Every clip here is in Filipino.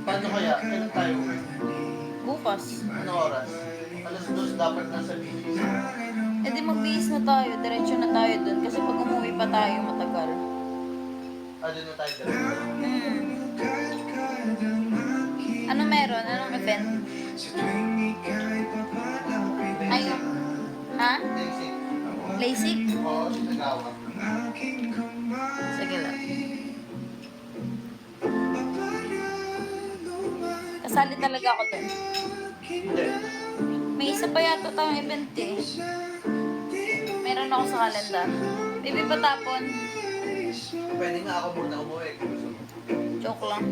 Paano kaya? Kailan tayo uwi? Bukas. Ano oras? Alas 2 dapat nasa BGC. Eh di magbihis na tayo. Diretso na tayo dun. Kasi pag umuwi pa tayo, matagal. Doon na tayo diretso. Ano meron? Anong event? Ayun. Ha? Basic. LASIK? Oo, sinagawa. Sige lang. Kasali talaga ako dun. Hindi. May isa pa yata tayong event eh. Meron ako sa kalendar. Baby patapon. Pwede nga ako muna umuwi. Gusto mo. Joke lang.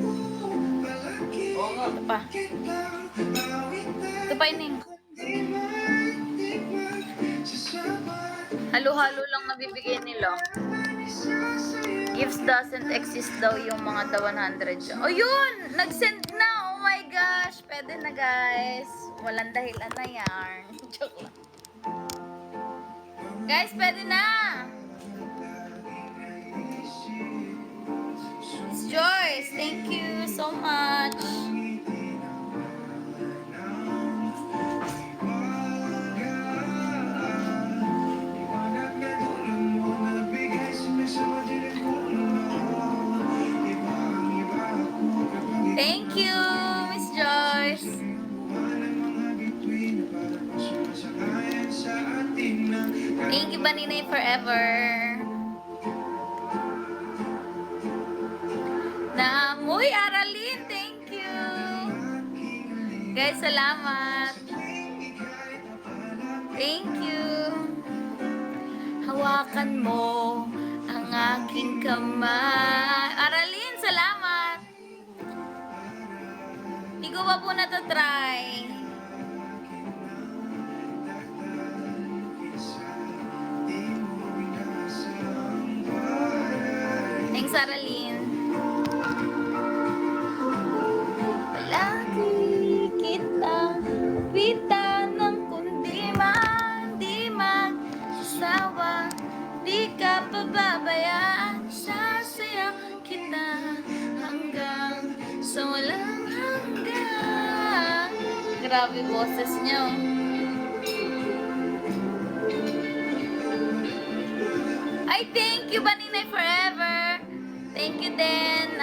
Oo nga. Ito pa. Ito pa ining. Halo-halo lang nabibigay nila. Gifts doesn't exist daw yung mga the 100. Oh yun! Nag-send na! Oh my gosh! Pwede na guys. Walang dahilan na yarn. Joke lang. Guys, pwede na! Miss Joyce, thank you so much. Thank you, Miss Joyce. Thank you, Baninay Forever. Uy, Aralyn, thank you. Guys, salamat. Thank you. Hawakan mo ang aking kamay. Aralyn, salamat. Hindi ko pa po natatry. Thanks, Aralyn. Palagi kita pitan ng kundi man di magsasawa. Di ka pababayaan. Sasaya kita hanggang sa walang hanggan. Grabe boses niyo. Ay, thank you, Baninay Forever. Thank you din,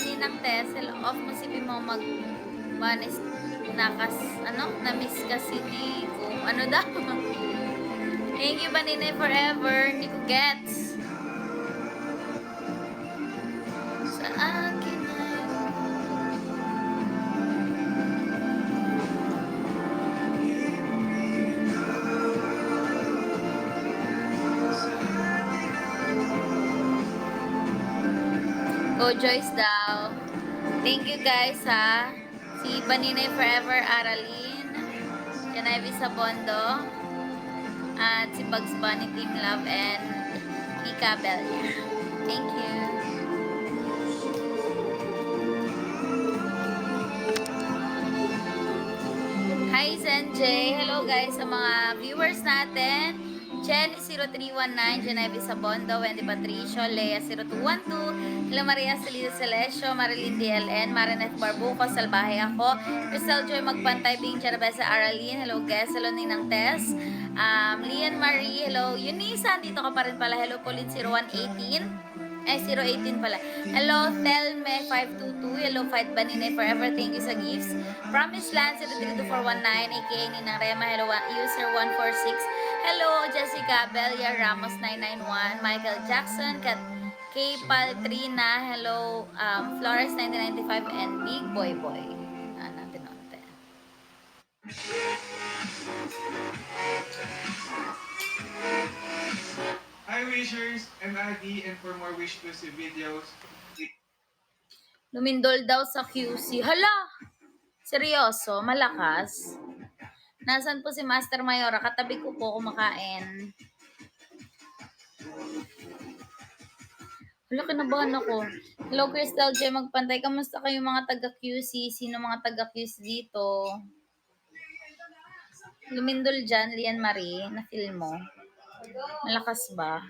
Ninang Tessel. Off mo si mo manis na-miss kasi ni kung ano daw. Thank you, Baninay Forever. Hindi ko gets. Sa akin ay Go Joyce daw. Thank you guys ha. Si Baninay Forever Aralyn, Janavi Sabondo, at si Bugs Bunny Team Love and Kika Belia. Thank you. Hi Zenjay. Hello guys sa mga viewers natin. Chen 0319, Genevieve Sabondo, Wendy Patricio, Lea 0212, Hello Maria Celida Celesio, Marilyn DLN, Marinette Barbuco, Salbahe ako, Crystal Joy Magpantay, Bing Charabesa Aralyn, hello guys, hello Ninang Tess, Lian Marie, hello Eunice, dito ka pa rin pala, hello Pauline 0118, 018 pala. Hello, Telme 522. Hello, Fight Baninay Forever. Thank you sa gifts. Promise Land 032419, aka Ninang Rema. Hello, user 146. Hello, Jessica Belia Ramos 991. Michael Jackson, K. Paltrina. Hello, Flores 1995 and Big Boy Boy. Natin onte. Hi wishers, I'm Adi and for more wish to see videos, Lumindol daw sa QC. Hala! Seryoso? Malakas? Nasaan po si Master Mayora? Katabi ko po kumakain. Hala, kinabahan ako. Hello, Crystal J. Magpantay. Kamusta kayo mga taga-QC? Sino mga taga-QC dito? Lumindol dyan, Lian Marie, na film mo. Malakas ba?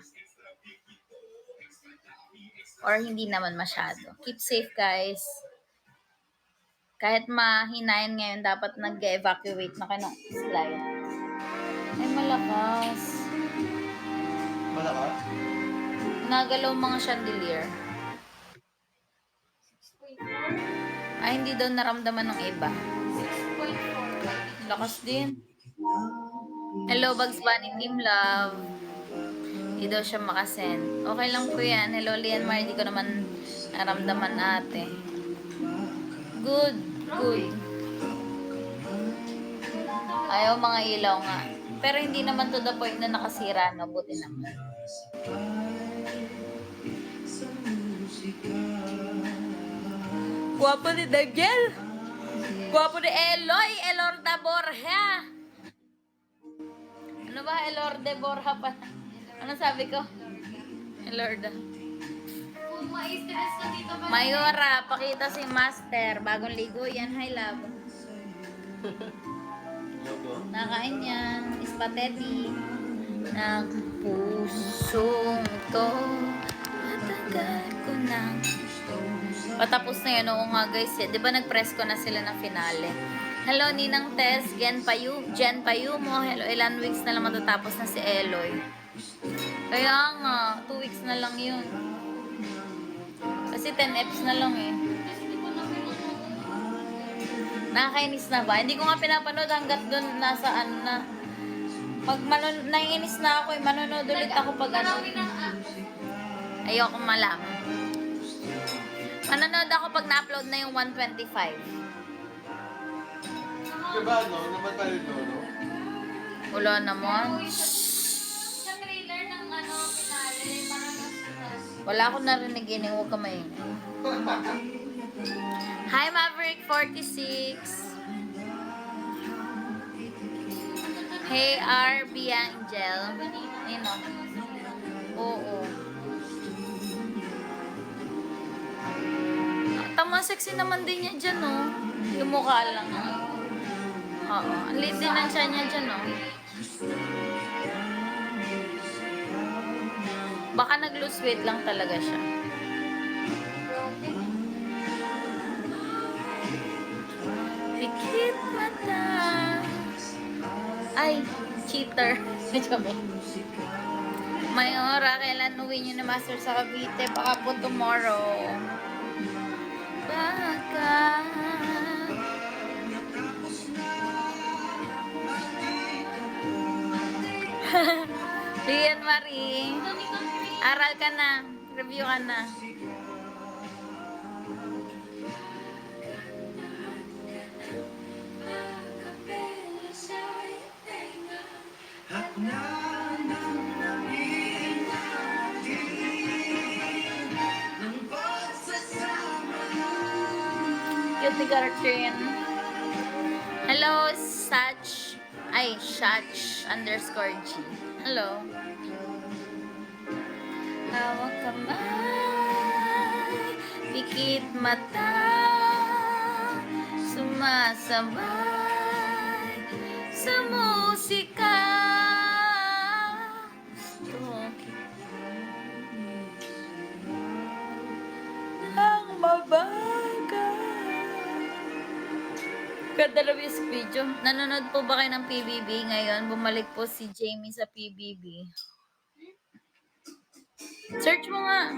Or hindi naman masyado? Keep safe, guys. Kahit mahinayan ngayon, dapat nag-evacuate na kayo ng slide. Ay, malakas. Malakas? Nagalaw mga chandelier. Ay, hindi daw naramdaman ng iba. Lakas din. Hello, Bugs Bunny Team Love. Hindi daw siya makasend. Okay lang po yan. Hello, Lian Mar. Hindi ko naman naramdaman ate. Good. Good. Ayaw mga ilaw nga. Pero hindi naman to the point na nakasira. No? Buti naman. Guwapo ni Daniel. Guwapo ni Eloy. Elorda Borja. Ano ba? Elorde Borja pa. Ano sabi ko? Elorda. Mayora, pakita si Master. Bagong ligo yan. Hi, love. Logo. Nakain yan. Spaghetti. Ng pusong to. Matagal ko nang. Patapos na yun. Oo nga guys. Di ba nag-press ko na sila ng finale? Hello, Ninang Tess. Jen Payu mo. Hello, ilan weeks na lang matatapos na si Eloy. Kaya nga, 2 weeks na lang yun. Kasi 10 eps na lang eh. Nakakainis na ba? Hindi ko nga pinapanood hanggat doon nasa ano na. Pag naiinis na ako eh, manonood ulit ako pag ano. Ayoko malaman. Manonood ako pag na-upload na yung 125. Diba no? Naman tayo no? Wala naman. Sa trailer ng ano, finale, parang Wala akong narinig yun. Huwag ka maingay. Hi, Maverick46. Hey, RB Angel. Ayun o. Oo. Tama, sexy naman din niya dyan, oh. Yung mukha lang. Oo. Ang liit din ang siya niya dyan, oh. Baka nag-lose weight lang talaga siya. Pikit mata. Ay, cheater. May ora, kailan uwi nyo na master sa Cavite? Baka po tomorrow. Baka. Lian Marie. Aral ka na. Review ka na. Cute Gartrin. Hello, Sach. Ay, Shach_G. Hello. Hawak kamay, pikit mata, sumasabay sa musika. Ang mabaga. Ganda na yung video. Nanonood po ba kayo ng PBB ngayon? Bumalik po si Jamie sa PBB. Search mo nga.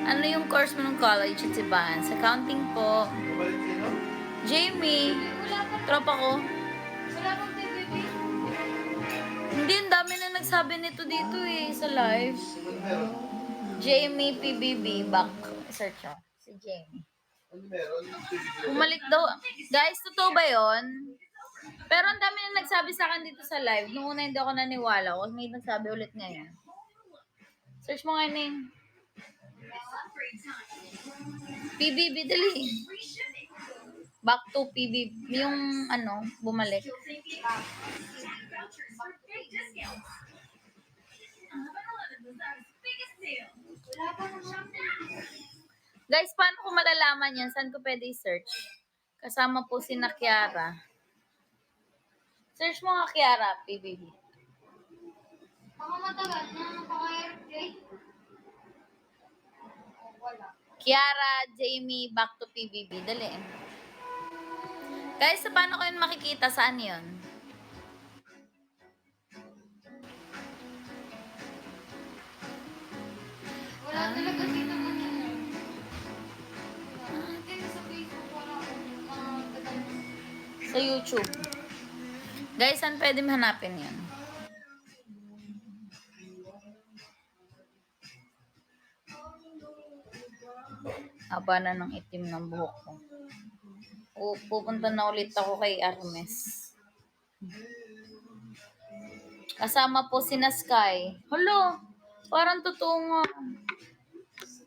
Ano yung course mo ng college at Sibahan? Sa accounting po. Bumalik sino? Jamie. Tropa ko. wala pang PBB. Hindi, ang dami na nagsabi nito dito eh, sa live. Ano meron? Jamie PBB, back. Search mo. Si Jamie. Ano meron? Bumalik daw. Guys, totoo ba yon? Pero ang dami na nagsabi sa akin dito sa live. Noong una hindi ako naniwala. Kasi may nagsabi ulit ngayon. Search mo nga yun. PBB, dali. Back to PBB. Yung ano, bumalik. Wala pa naman. Guys, paano ko malalaman yan? Saan ko pwede i-search? Kasama po si Kiara. Search mo nga Kiara, PBB. Baka matagal na, baka airplane. Wala. Kiara, Jamie, back to PBB. Dali. Guys, paano ko yun makikita? Saan yun? Wala talaga dito mo na. Kaya sa Facebook, wala akong tagal. Sa YouTube. Guys, saan pwede hanapin yun? Haba na ng itim ng buhok ko. Pupunta na ulit ako kay Hermes. Kasama po si Sky. Hello! Parang totoo nga.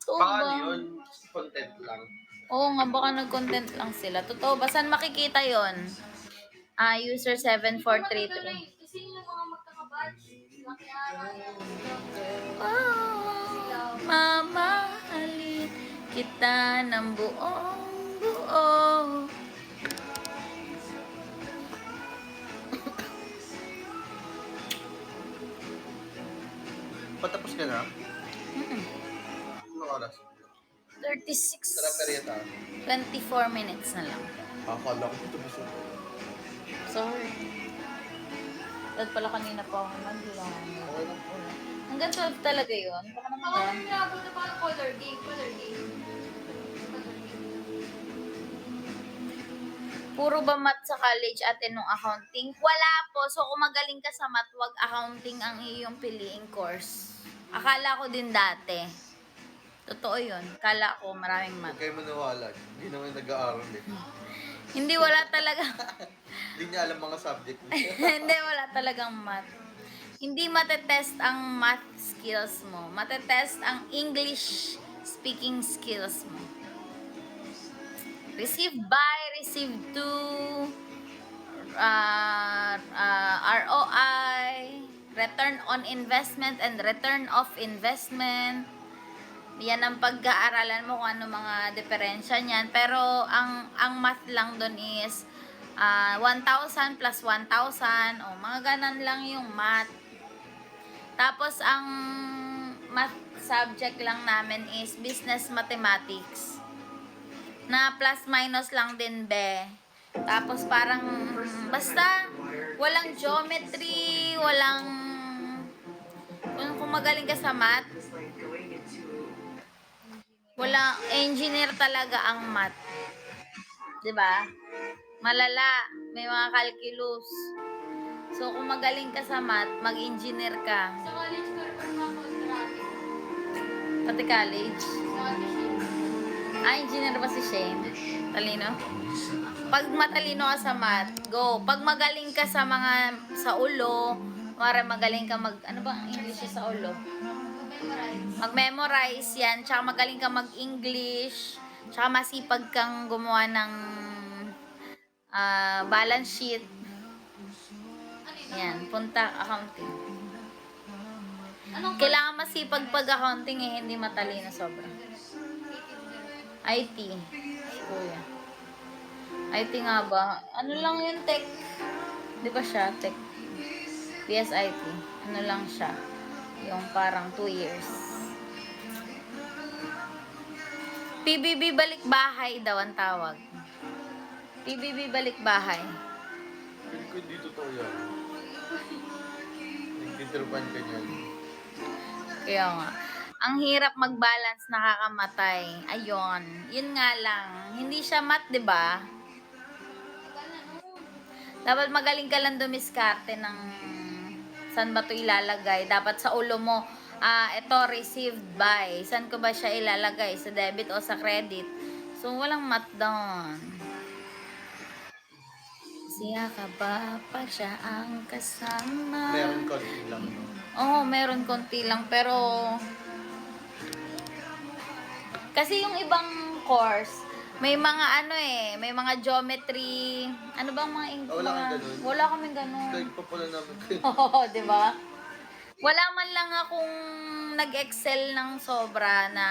Totoo Baka ba? ano yun, content lang. Oo nga, baka nag-content lang sila. Totoo ba? Saan makikita yon? User Matuloy, 7433. kasi yung mga magkakabatch, laki araw. Oh, mamahalin kita ng buong buo. Patapos ka na? Anong oras? 36. Tara, perieta. 24 minutes na lang. Akala ko ito gusto. Sorry. Dahil pala kanina pa ako nag-lang. Okay lang po. Hanggang 12 talaga yun. Baka naman Ako ba? yung nabot na parang color game. Color game. Puro ba math sa college atin nung accounting? Wala po. So kung magaling ka sa math, wag accounting ang iyong piliing course. Akala ko din dati. Totoo yun. Akala ko maraming Huwag math. kayo maniwala. Hindi naman nag-aaral eh. Hindi, wala talaga. Hindi niya alam mga subject niya. Hindi, wala talagang math. Hindi matetest ang math skills mo. Matetest ang English speaking skills mo. Receive by, receive to, ROI, return on investment and return of investment. Yan ang pag-aaralan mo kung ano mga diferensya niyan. Pero ang math lang doon is 1,000 plus 1,000. O, mga ganan lang yung math. Tapos ang math subject lang namin is business mathematics. Na plus minus lang din, be. Tapos parang basta walang geometry, walang kung magaling ka sa math, wala, engineer talaga ang math. 'Di ba? Malala, may mga calculus. So kung magaling ka sa math, mag-engineer ka. Sa college ko rin parang mga traffic. Pati college. Sa college yun. Engineer ba si Shane? Talino? Pag matalino ka sa math, go. Pag magaling ka sa mga sa ulo, magaling ka ano ba ang English sa ulo? Memorize. Mag-memorize yan, tsaka magaling ka mag-English, tsaka masipag kang gumawa ng balance sheet. Ano yun? Yan, punta accounting. Anong Kailangan masipag pag accounting hindi matalino sobra. IT. Kuya. IT nga ba? Ano lang yun, tech? Di ba siya, tech? PSIT. Ano lang siya? Yung parang 2 years. PBB balik bahay daw ang tawag. PBB balik bahay. Hindi ko hindi totoo yan. Nagtitripan ka niyan. Kaya nga. Ang hirap mag-balance, nakakamatay. Ayon. Yun nga lang. Hindi siya math, di ba? Dapat magaling ka lang dumiskarte ng saan ba ito ilalagay. Dapat sa ulo mo, ito received by. Saan ko ba siya ilalagay? Sa debit o sa credit? So, walang math doon. Siya ka ba pag siya ang kasama? Meron konti lang. No? Oo, meron konti lang. Pero, kasi yung ibang course, may mga may mga geometry, ano bang mga Wala kang ganun? Wala kaming ganun. Dahil pa pala namin kayo. Oo, di ba? Wala man lang akong nag-excel ng sobra na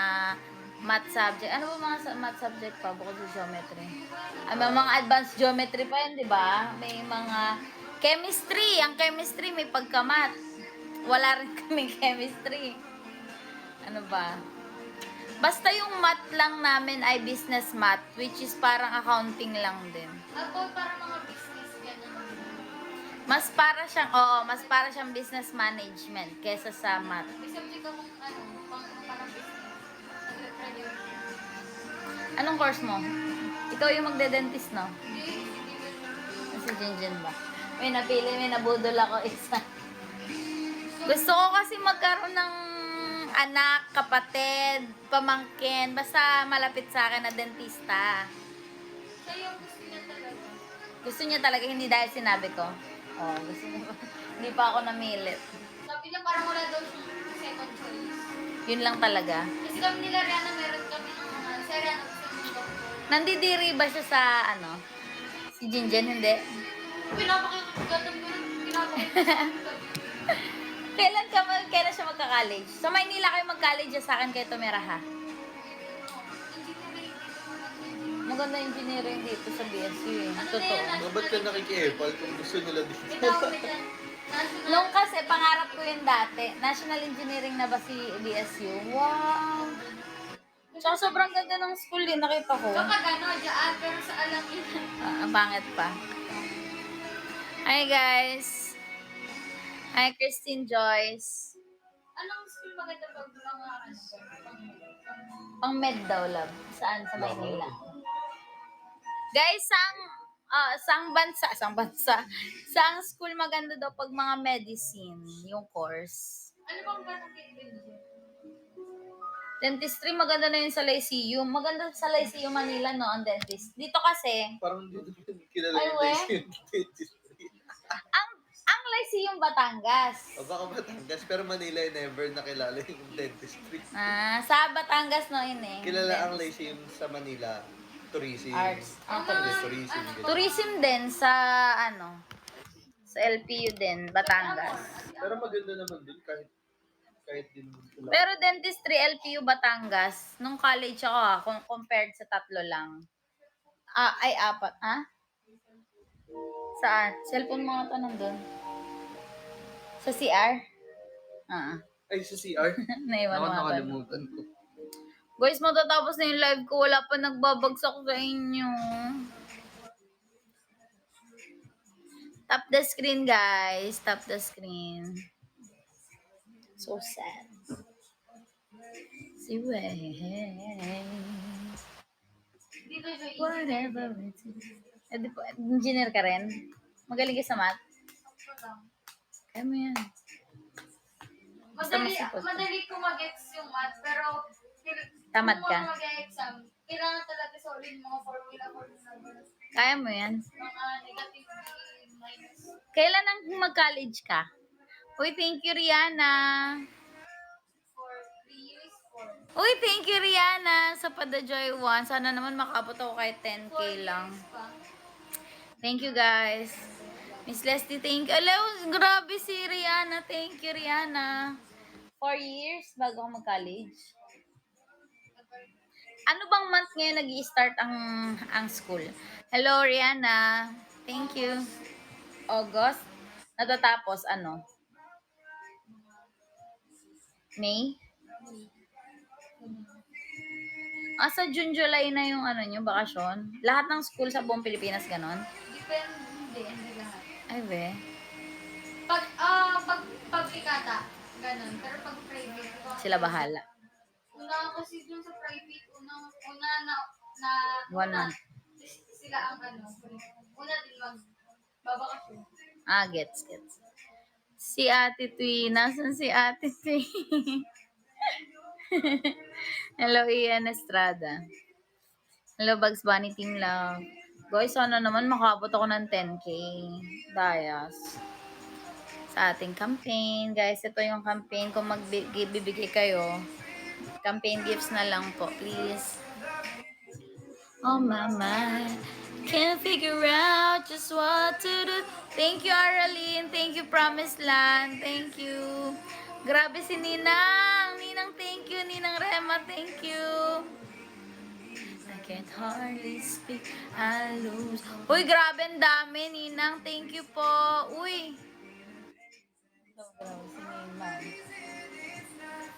math subject. Ano ba mga math subject pa bukod sa geometry? May mga advanced geometry pa yun, di ba? May mga chemistry. Ang chemistry may pagka-math. Wala rin kaming chemistry. Ano ba? Basta yung math lang namin ay business math, which is parang accounting lang din. Ako para mga business, gano'n. Mas para siyang business management kesa sa math. May subject akong parang business. Nag-try yun. Anong course mo? Ikaw yung magde-dentist, no? Hindi, hindi ko. Si Jinjin ba? May napili, may nabudol ako isa. Gusto ko kasi magkaroon ng anak, kapatid, pamangkin, basta malapit sa akin na dentista. Siya yung gusto niya talaga. Gusto niya talaga, hindi dahil sinabi ko. Oh, gusto niya pa. Hindi pa ako namilit. Sabi niya parang wala daw siyang second choice. Yun lang talaga. Kasi kami nila Rihanna, meron kami ng mga, si Rihanna gusto niya yung doktor. Nandidiri ba siya sa si Jinjin? Hindi. Pinapakikagatan ko rin, pinapakikagatan. Kailan siya magka-college? Sa Maynila kayo mag-college, sa akin kayo tumira ha. Maganda engineering dito sa BSU eh. Totoo. Ba't ka nakiki-epal kung gusto nila dito? Nung kasi, pangarap ko yun dati. National Engineering na ba si BSU? Wow! Tsaka sobrang ganda ng school din, nakita ko. Kapag dyan, pero sa alam yun. Ang pangit pa. Hi guys! Hi Christine Joyce. Anong school maganda pag mga Pang med daw, love. Saan? Sa Maynila. Guys, sang school maganda daw pag mga medicine, yung course. Ano bang ba natin Dentistry, maganda na yun sa Lyceum. Maganda sa Lyceum, Manila, no, ang dentist. Dito kasi, Parang hindi naman kilala Ay, yung we? Lyceum Dentistry. ang Lyceum Batangas. O baka Batangas, pero Manila never nakilala yung dentistry. Sa Batangas, no, yun eh. Kilala ang Lyceum sa Manila, tourism. Arts. Tourism. ganyan. Tourism din sa, sa LPU din, Batangas. Pero maganda naman din kahit din kilala. Pero dentistry, LPU Batangas, nung college ako kung compared sa 3 lang. Ay, 4. Saan? Cellphone mo nga to nandun. Sa CR? Ay, sa CR? Naiwan Ako mo nga to. nakalimutan ko. Guys, matatapos na yung live ko. Wala pa nagbabagsak sa inyo. Tap the screen, guys. Tap the screen. So sad. Si Way. Dito siya Whatever it is. Engineer ka rin? Magaling ka sa math? Ako lang. Kaya mo yan. Basta Madali, masipag ka. madali ko mag-gets yung math, pero Tamad kung ka? mag-exam, kailangan talaga solid mga formula numbers, Kaya mo yan. mga negative minus. Kailan ang mag-college ka? Uy, thank you, Rihanna. For 3 years, 4. Uy, thank you, Rihanna, sa Padajoy 1. Sana naman makabot ako kahit 10K 4 lang. years pa. Thank you, guys. Miss Leslie, thank you. Hello, grabe si Rihanna. Thank you, Rihanna. 4 years bago ako mag-college. Ano bang month ngayon nag-i-start ang school? Hello, Rihanna. Thank you. August. Natatapos, May? Sa June, July na yung nyo, bakasyon. Lahat ng school sa buong Pilipinas, ganon? Depende, hindi lahat. Ay, be. Pag public ata, ganun. Pero pag private, Sila bahala. una kasi dun sa private, una na 1 month. sila ang una din babakasyon. Gets. Si Ate Tui. Nasaan si Ate Tui? Hello, Ian Estrada. Hello, Bugs Bunny Team Love. Guys, sana naman makabot ako ng 10K. Dayas. Sa ating campaign. Guys, ito yung campaign. Kung magbibigay kayo, campaign gifts na lang po, please. Oh, mama. Can't figure out just what to do. Thank you, Araline. Thank you, Promised Land. Thank you. Grabe si Ninang. Ninang, thank you. Ninang Rema, thank you. I can't hardly speak. I lose. Uy, grabe ang dami, Ninang. Thank you po. Uy. Grabe si Ninang.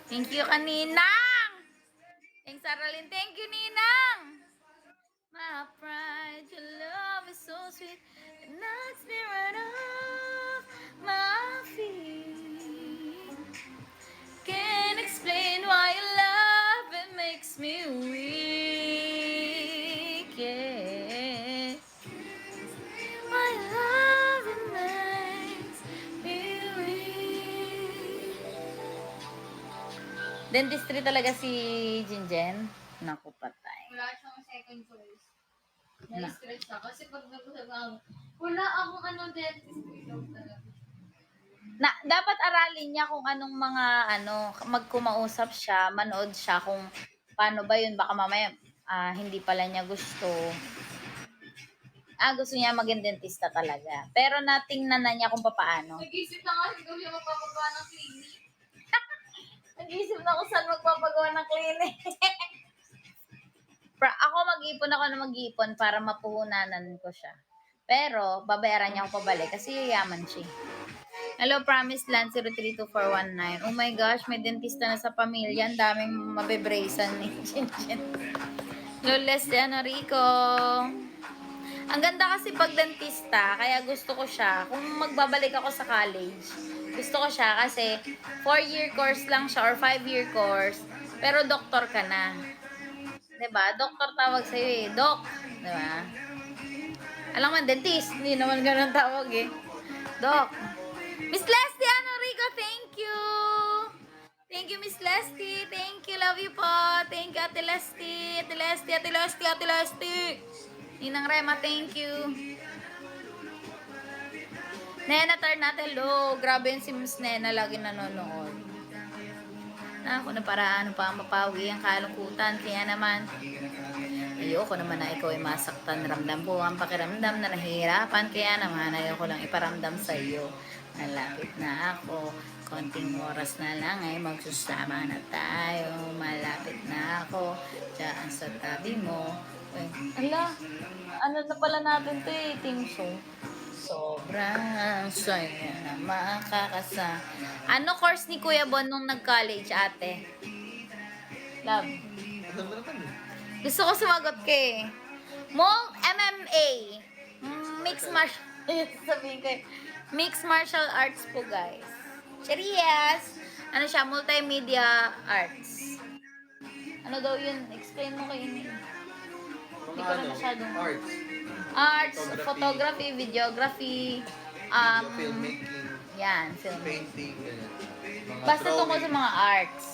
Thank you, Kaninang. Thanks Dentistry talaga si Jinjen. Naku, patay. Wala siyang second choice. Na. Na-stress siya. Kasi pag nag-usap ako, wala akong ano dentistry daw talaga. Dapat aralin niya kung anong mga magkumausap siya, manood siya kung paano ba yun. Baka mamaya hindi pala niya gusto. Gusto niya maging dentista talaga. Pero natingnan na niya kung paano. Nag-isip na nga daw siya magpapagawa ng clinic. Nag-isip na kung saan magpapagawa ng clinic. Ako mag-ipon para mapuhunanan ko siya. Pero, babayaran niya ako pabalik kasi yayaman siya. Hello, Promised Land 032419. Oh my gosh, may dentista na sa pamilya. Ang daming mabebracean ni Chinchin. Hello, Leslie Rico. Ang ganda kasi pag dentista, kaya gusto ko siya. Kung magbabalik ako sa college, gusto ko siya kasi 4-year course lang siya or 5-year course, pero doktor ka na. 'Di ba? Doktor tawag sa iyo eh. Doc, 'di ba? Alam mo, dentist, hindi naman ganoon tawag eh. Doc. Miss Leslie Rico, thank you. Thank you, Miss Leslie. Thank you, love you po. Thank you, Ate Leslie. Ate Leslie, Ate Leslie, Ate Leslie. Ninang Rema, thank you. Nena Tarnat, hello. Grabe yun si Miss Nena, lagi nanonood. Ako na para mapawi ang kalungkutan. Kaya naman, ayoko naman na ikaw ay masaktan. Ramdam ko ang pakiramdam na nahihirapan. Kaya naman, ayoko lang iparamdam sa iyo. Malapit na ako. Konting oras na lang ay magsusama na tayo. Malapit na ako. Diyan sa tabi mo. Ala, ano na pala natin ito eh, team song. Sobrang saya na makakasa. Ano course ni Kuya Bon nung nag-college, ate? Love. Gusto ko sumagot kay Mong MMA. Mixed martial sabihin ko mixed martial arts po, guys. Serious. Ano siya? Multimedia arts. Ano daw yun? Explain mo kay Ini. Hindi ko na masyadong. Arts, photography, videography, Filmmaking, yan, filmmaking. painting, ganyan. Mga Basta drawing, tungkol sa mga arts.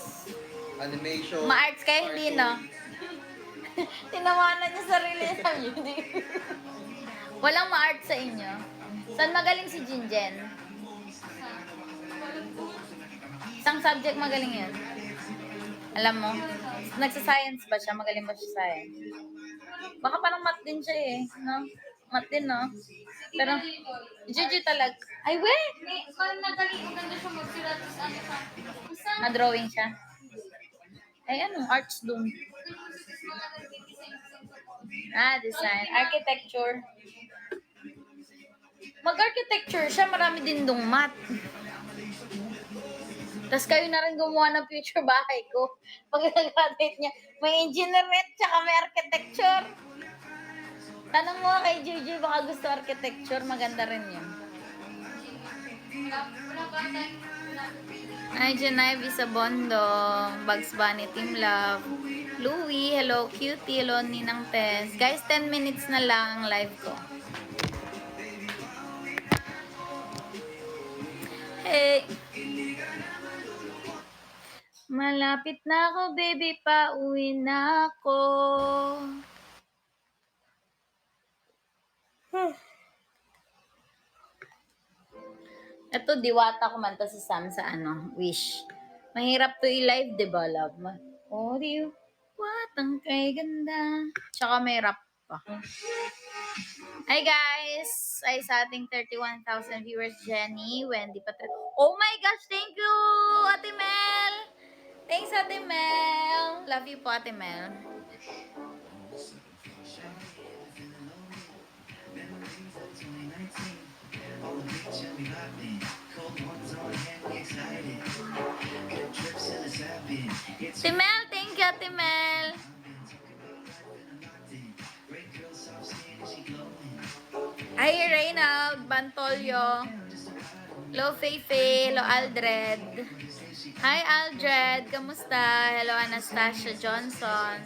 animation, Ma-arts kayo, hindi, no? Tinawanan niya sarili niya sa beauty. Walang ma-arts sa inyo. Saan magaling si Jinjen? Isang subject magaling yun. Alam mo, nagsa-science ba siya? Magaling ba siya sa science? Baka parang math din siya eh, no? Math din, no? Pero, Juju talaga. Ay, wait! Parang nagaling, maganda siya magsulat sa ano sa. Isang Na-drawing siya. Ay, ano? Arts dun. mga nag-design. Design. Architecture. Mag-architecture siya, marami din dong math. Tapos kayo na rin gumawa ng future bahay ko. Pag nag-graduate niya, may engineering tsaka may architecture. Tanong mo kay JJ, baka gusto architecture, maganda rin yun. Wala ba tayo? Ay, Janay, sa Bondo, Bugs Bunny, Team Love, Louie, hello, Cutie, hello, Ninang Tess. Guys, 10 minutes na lang ang live ko. Hey! Malapit na ako, baby, pauwi na ako. Ito, diwata kumanta si Sam sa Wish. Mahirap to i-live, diba, love? Oh, diwatang kay ganda. Tsaka may rap pa. Hi, guys! Ay, sa ating 31,000 viewers, Jenny, Wendy, Patrick. Oh my gosh, thank you, Ate Mel! Thanks, Ate Mel! Love you po, Ate Mel. Timel, thank you, Timel. Hi, Reynald Bantolyo. Hello, Feifei. Hello, Aldred. Hi, Aldred. Kamusta? Hello, Anastasia Johnson.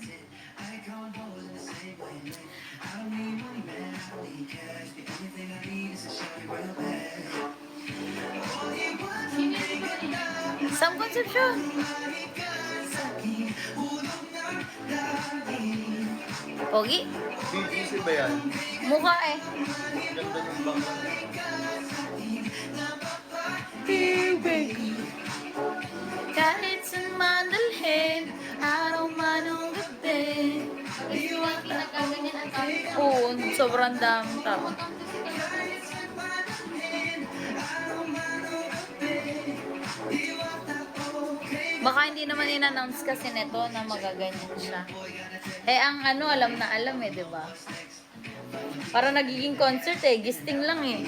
Sam Concepcion. Pogi? BGC ba yan? Mukha eh. Ganda ng bangka. Kahit saan man dalhin, araw man o gabi. Gusto mo pinagkaganyan ang tao. Oo, sobrang daming tao. Baka hindi naman in-announce kasi neto na magaganyan siya. Eh, ang ano, alam na alam eh, di ba? Para nagiging concert eh, gisting lang eh.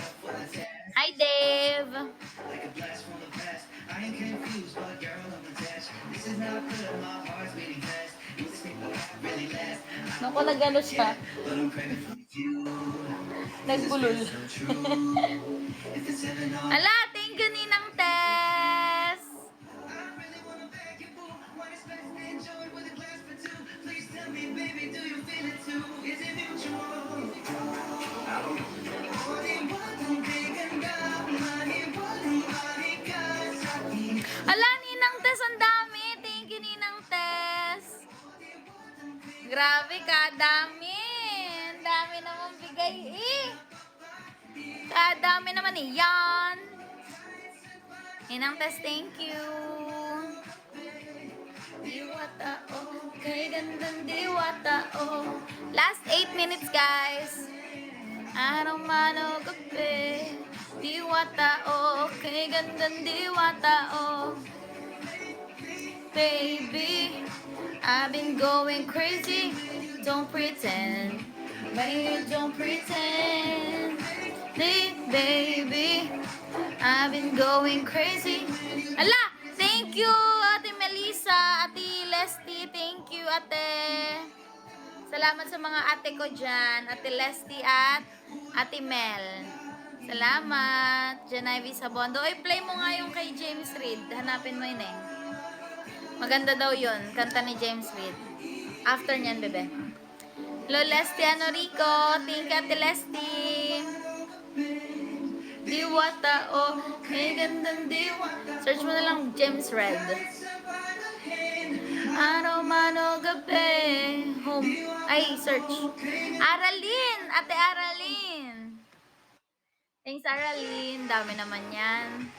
Hi, Dave! Naku, nag-ano siya. Nagbulol. Ala, thank you, Ninang Tess! Ala, Ninang Tess, ang dami! Thank you, Ninang Tess! Grabe ka, dami! Ang dami naman bigay eh! Dami naman eh, yan! Ninang Tess, thank you! Diwata, oh, kay gandang diwata, oh. Last 8 minutes, guys! Araw man o gabi, diwata, oh, kay gandang diwata, oh. Baby, I've been going crazy, don't pretend, baby, don't pretend. Baby, I've been going crazy. Ala, thank you, Ate Melissa, Ate Leslie, thank you, Ate. Salamat sa mga ate ko dyan, Ate Leslie at Ate Mel. Salamat, Janivy Sabondo. Oy, play mo nga yung kay James Reid. Hanapin mo yun eh. Maganda daw yun, kanta ni James Reid. After nyan, bebe. Hello, Leslie Anorico. Thank you, Ate Leslie. Diwata, oh, may gandang diwata. Search mo na lang James Reid. Araw man o gabi. Home. Ay, search. Aralyn! Ate Aralyn! Thanks, Aralyn. Dami naman yan.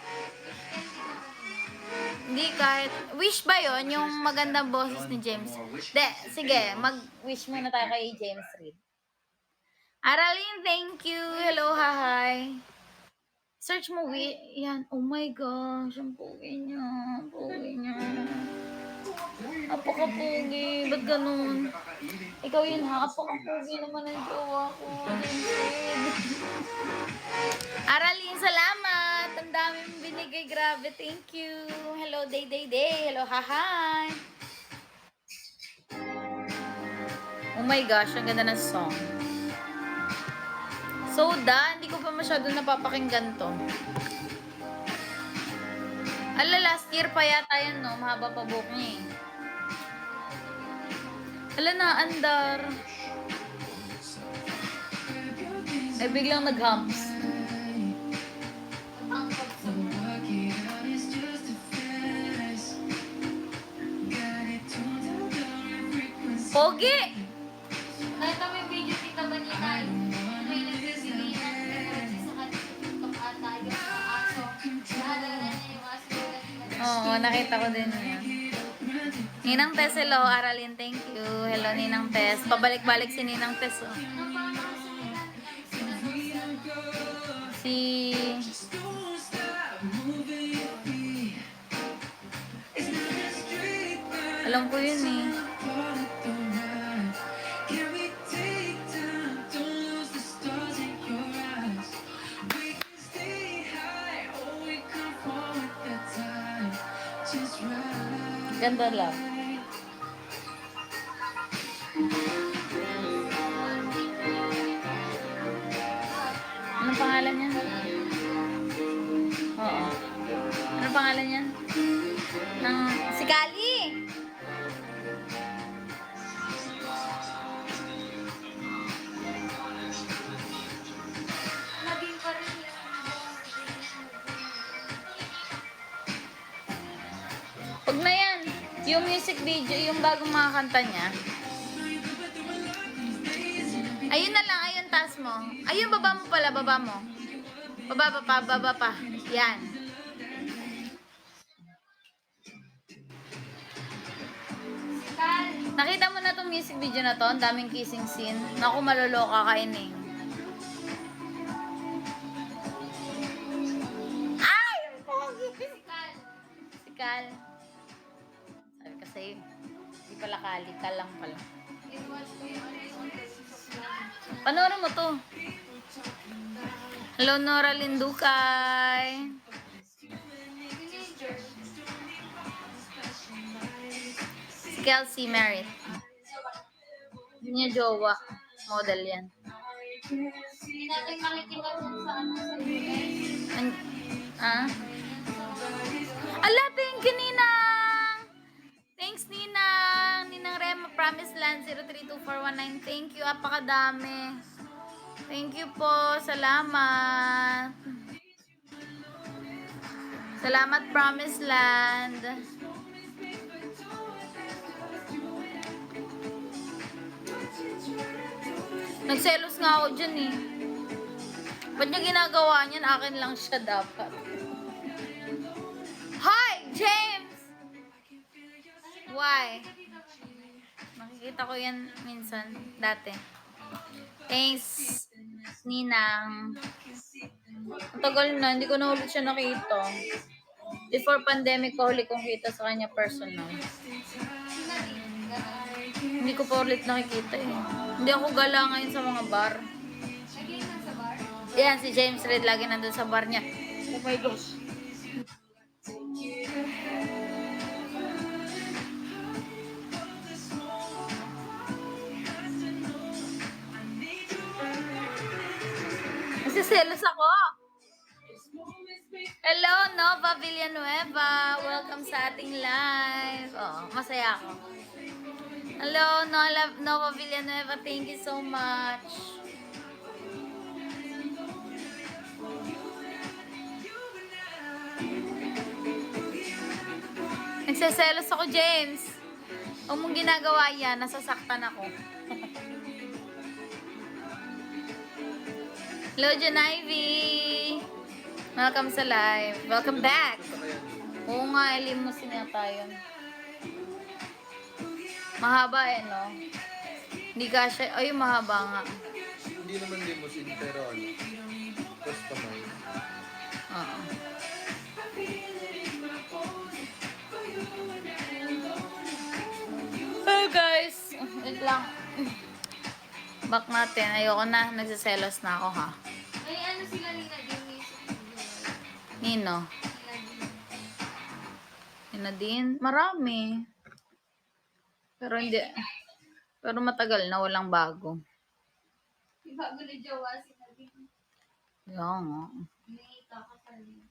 Hindi kahit... Wish ba yon yung magandang boses ni James? Sige, mag-wish muna tayo kay James Reid. Aralyn, thank you. Hello, hi. Search mo, yan. Oh my gosh, ang pogi niya. Ang pogi niya. Apaka-pogi. Ba't ganun? Ikaw yun ha, apaka-pogi naman ang jowa ko. Aralyn, salamat. Ang dami mong binigay. Grabe, thank you. Hello, day. Hello, hi. Oh my gosh, ang ganda ng song. Soda, hindi ko pa masyado napapakinggan to. Ala, last year pa yata yan, no? Mahaba pa buhok niya eh. Ala na, andar. Ay, biglang nag-humps. Pogi! Kahit may video kita ba niya tayo? May nagbibigay ng sa TikTok ata yung mga aso. Nahalala niya yung aso. Oo, nakita ko din yan. Ninang Tess, hello. Aralyn, thank you. Hello, Ninang Tess. Pabalik-balik si Ninang Tess, oh. Si... Alam ko yun eh. Ganda lang. Anong pangalan niya? Oo. Anong pangalan niya? Si Kali! Naging pa rin yan. Huwag na yan. Yung music video, yung bagong mga kanta niya. Ayun na lang, ayun taas mo. Ayun, baba mo pala, baba mo. Baba pa, baba pa. Yan. Kal. Nakita mo na tong music video na to? Ang daming kissing scene. Naku, maloloka ka ining. Ay! Ang pogi! Kal. Si Cal. Sabi ko sa'yo, hindi pala Kali, Cal lang pala. I-watch ko yung ano yung vlog. Panoorin mo to. Hello, Nora Lindukay. Teenager. Si Kelsey Merritt. Hindi niya jowa. Model yan. Hindi natin makikita kung saan sa US. Ah? Ala, thank you, Ninang! Thanks, Ninang! Ninang Rema, Promise Land, 032419. Thank you, apakadami. Thank you po. Salamat. Salamat, Promise Land. Nagselos nga ako dyan eh. Ba't niya ginagawa niyan? Akin lang siya dapat. Hi, James! Why? Nakikita ko yan minsan, dati. Thanks, Ninang. Ang tagal na, hindi ko na ulit siya nakita. Before pandemic ko, huli kong kita sa kanya personal. Hindi ko pa ulit nakikita eh. Hindi ako gala ngayon sa mga bar. Lagi na sa bar. Yan, si James Reid lagi nandun sa bar niya. Oh my gosh. Nasiselos ako. Hello, Nova Villanueva. Welcome sa ating live. Oh, masaya ako. Hello, Nova Villanueva. Thank you so much. Nagseselos ako, James. Huwag mong ginagawa yan. Nasasaktan ako. Hello, Jan Ivy. Welcome sa live. Welcome back. Oo nga, limousine yata yun. Mahaba eh, no? Hindi kasya. Ay, mahaba nga. Hindi naman limousine, pero ano, customize. Oo. Hey guys! Wait lang. Back natin. Ayoko na. Nagsiselos na ako, ha? May ano sila nila din music video. Nino? Nina din? Marami. Pero hindi. Pero matagal na. Walang bago. Yung bago na jowa sila din. Yan nga. Nakita ko sa rin.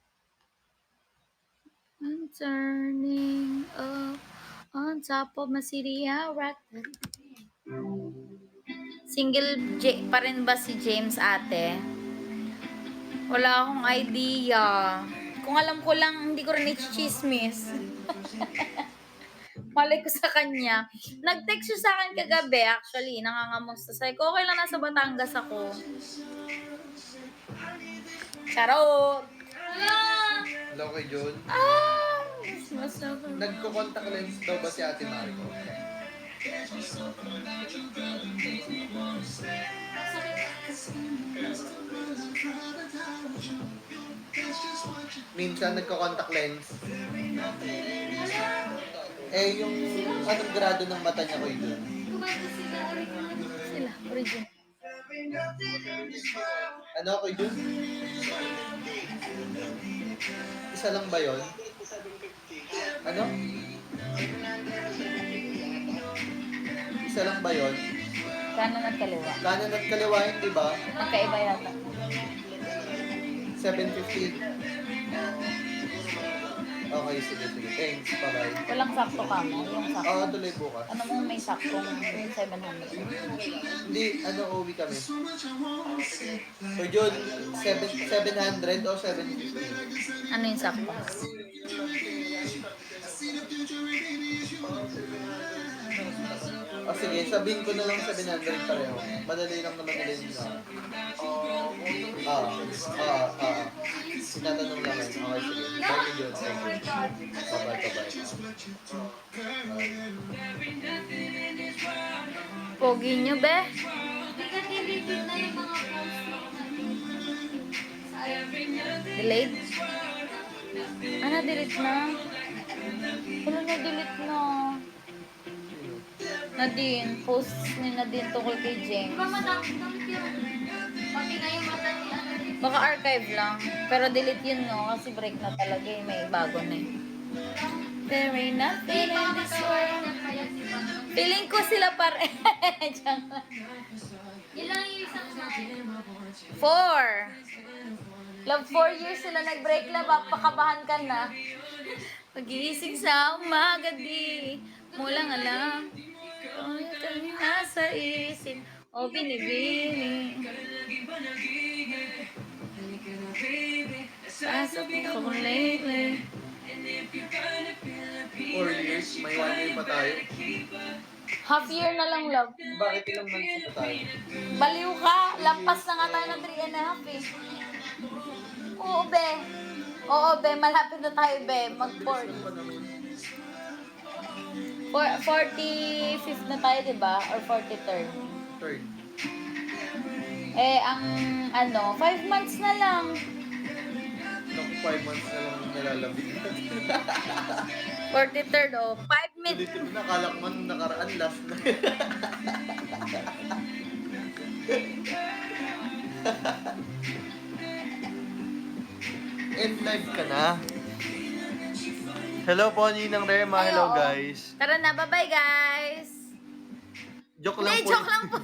I'm turning up on top of my city. I rock that. Single pa rin ba si James, ate? Wala akong idea. Kung alam ko lang, hindi ko rin i-chismis. Malay ko sa kanya. Nag-text siya sa akin kagabi, actually. Nangangamusta. Sabi ko, okay lang, nasa Batangas ako. Charot! Hello kay John. Ah! Masama. Nagko-contact lens daw ba si Ate Marco? Minsan nagko-contact lens. Eh, yung anong grado ng mata niya ko yun? Kumanta sila original. Sila, origin. Ano ko yun? Isa lang ba yun? Ano? Isa lang ba yun? Kanan at kaliwa. Kanan at kaliwa yun, di ba? Magkaiba yata. 750. Okay, sige. Thanks, bye-bye. Walang sakto ka mo. Yung sakto. Oo, tuloy bukas. Ano mo may saktong 700? Hindi, uwi kami. So, Jun, 700 o 750? Ano yung sakto? O sige, sabihin ko na lang 700 pareho. Madali lang naman nila yun na. Tinatanong lang yun. Okay, sige. Bye, video. Thank you. Bye-bye. Pogi nyo, be. Hindi ka deleted na yung mga post mo. Delayed? Delete na? Wala na, delete na. Nadine, post ni Nadine tungkol kay Di James. ba madami yun? Pati na yung mata ni ano rin. Baka archive lang. Pero delete yun, no? Kasi break na talaga eh. May bago na eh. There ain't nothing in this world. Feeling ko sila pare. Diyan lang. Yun lang yung isang sabi. 4. Love, 4 years sila nag-break love. Pakabahan ka na. Pag-iising sa umaga di. Mula nga lang. Kung kami nasa isip. O binibini. Sasabi ko lately. 4 years, may 1 year pa tayo. Half year na lang, love. Bakit ilang months pa tayo? Baliw ka. Lampas na nga tayo ng 3 and a half eh. Oo, be. Oo, be. Malapit na tayo, be. Mag-4. 45th na tayo, diba? Or 43rd? Third. Eh, ang 5 months na lang. Nung 5 months na lang nalalabing. 43rd, oh. 5 mid. Ulitin mo na, akala ko man nung nakaraan, last na. End live ka na. Hello po, Ninang Rema. Ay, Hello, oo. guys. Tara na, bye-bye, guys. Joke lang Hindi, po. joke lang po.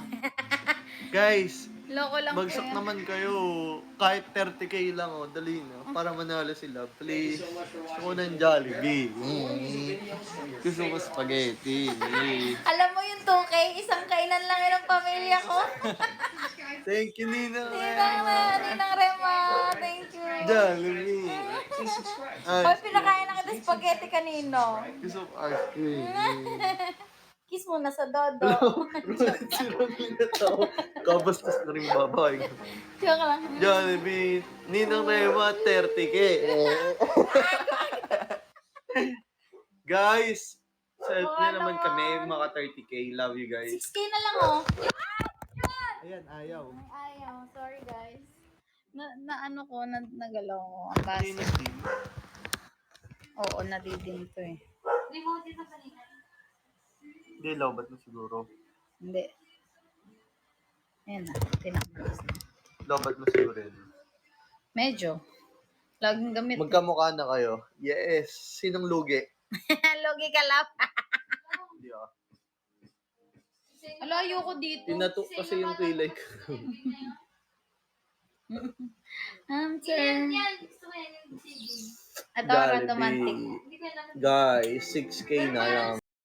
Guys, Loko lang bagsak kayo. naman kayo. Kahit 30k lang, oh. Dali na. Para manalo sila. Please. Gusto ko ng Jollibee. Gusto ko spaghetti. Alam mo yung 2K, isang kainan lang yun ang pamilya ko. Thank you, Ninang Ninang Rema, thank you. Jollibee. Hoy, pinakain na kita spaghetti kanino. Gusto ko ice cream. Kiss muna sa dodo. Kabastos na rin babae. Joke lang. Jollibee. Ninang Rema, 30k. Guys, sa help niyo naman kami, mga 30k. Love you guys. 6K na lang, oh. Ayan, ayaw. Ay, ayaw. Sorry, guys. Nagalaw ko. Ang basa. Nag-team. Oo, nadidin to eh. Remote dito kanina. Hindi, lobat na siguro. Hindi. Ayan na, tinakos na. Lobat na siguro yun. Medyo. Laging gamit. Magkamukha na kayo. Yes. Sinong lugi? Logi ka lang. Hindi ah. Ala, ayoko dito. Tinatok kasi yung kilay ko. Answer. Yan, gusto ko yan yung CD. Ito, romantic. Guys, 6k na lang.